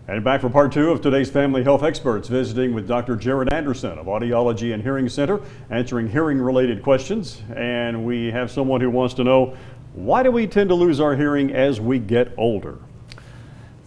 And back for part two of today's Family Health Experts, visiting with Dr. Jared Anderson of Audiology and Hearing Center, answering hearing-related questions. And we have someone who wants to know, why do we tend to lose our hearing as we get older?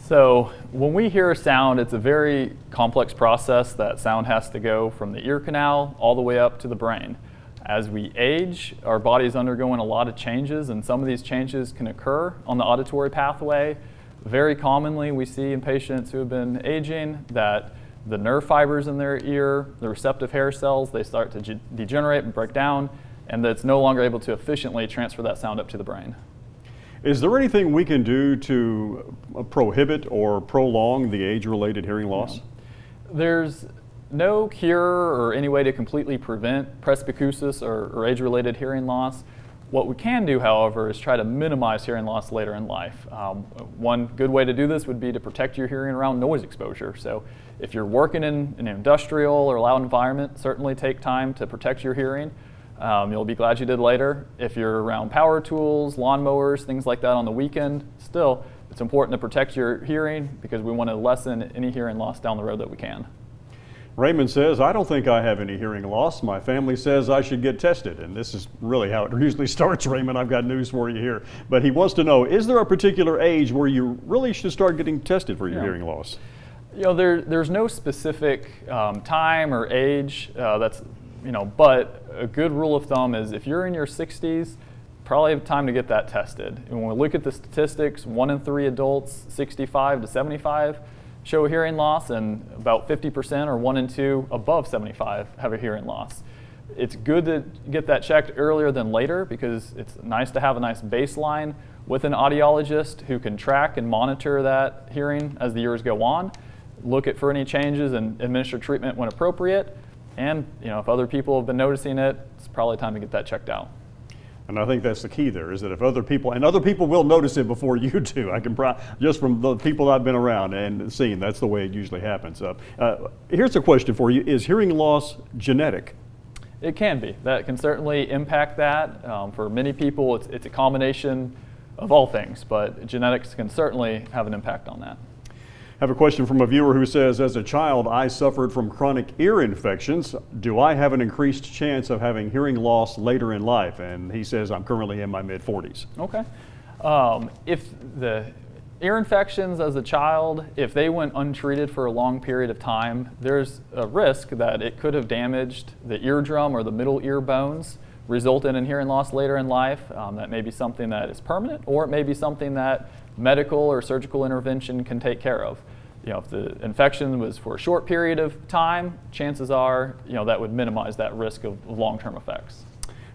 So when we hear sound, it's a very complex process. That sound has to go from the ear canal all the way up to the brain. As we age, our body is undergoing a lot of changes, and some of these changes can occur on the auditory pathway. Very commonly, we see in patients who have been aging that the nerve fibers in their ear, the receptive hair cells, they start to degenerate and break down, and that it's no longer able to efficiently transfer that sound up to the brain. Is there anything we can do to prohibit or prolong the age-related hearing loss? There's no cure or any way to completely prevent presbycusis or age-related hearing loss. What we can do, however, is try to minimize hearing loss later in life. One good way to do this would be to protect your hearing around noise exposure. So if you're working in an industrial or loud environment, certainly take time to protect your hearing. You'll be glad you did later. If you're around power tools, lawnmowers, things like that on the weekend, still, it's important to protect your hearing because we want to lessen any hearing loss down the road that we can. Raymond says, I don't think I have any hearing loss. My family says I should get tested. And this is really how it usually starts, Raymond. I've got news for you here. But he wants to know, is there a particular age where you really should start getting tested for your hearing loss? You know, there's no specific time or age but a good rule of thumb is if you're in your 60s, probably have time to get that tested. And when we look at the statistics, 1 in 3 adults 65 to 75 show a hearing loss, and about 50% or 1 in 2 above 75 have a hearing loss. It's good to get that checked earlier than later because it's nice to have a nice baseline with an audiologist who can track and monitor that hearing as the years go on, look at for any changes and administer treatment when appropriate. And if other people have been noticing it, it's probably time to get that checked out. And I think that's the key there, is that if other people will notice it before you do. I can just from the people I've been around and seen, that's the way it usually happens. Here's a question for you. Is hearing loss genetic? It can be. That can certainly impact that. For many people, it's a combination of all things, but genetics can certainly have an impact on that. I have a question from a viewer who says, as a child, I suffered from chronic ear infections. Do I have an increased chance of having hearing loss later in life? And he says, I'm currently in my mid-40s. Okay. If the ear infections as a child, if they went untreated for a long period of time, there's a risk that it could have damaged the eardrum or the middle ear bones, resulted in hearing loss later in life. That may be something that is permanent, or it may be something that medical or surgical intervention can take care of. If the infection was for a short period of time, chances are, that would minimize that risk of long-term effects.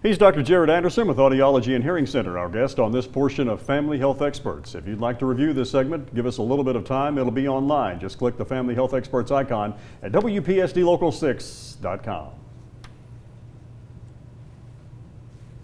He's Dr. Jared Anderson with Audiology and Hearing Center, our guest on this portion of Family Health Experts. If you'd like to review this segment, give us a little bit of time. It'll be online. Just click the Family Health Experts icon at WPSDLocal6.com.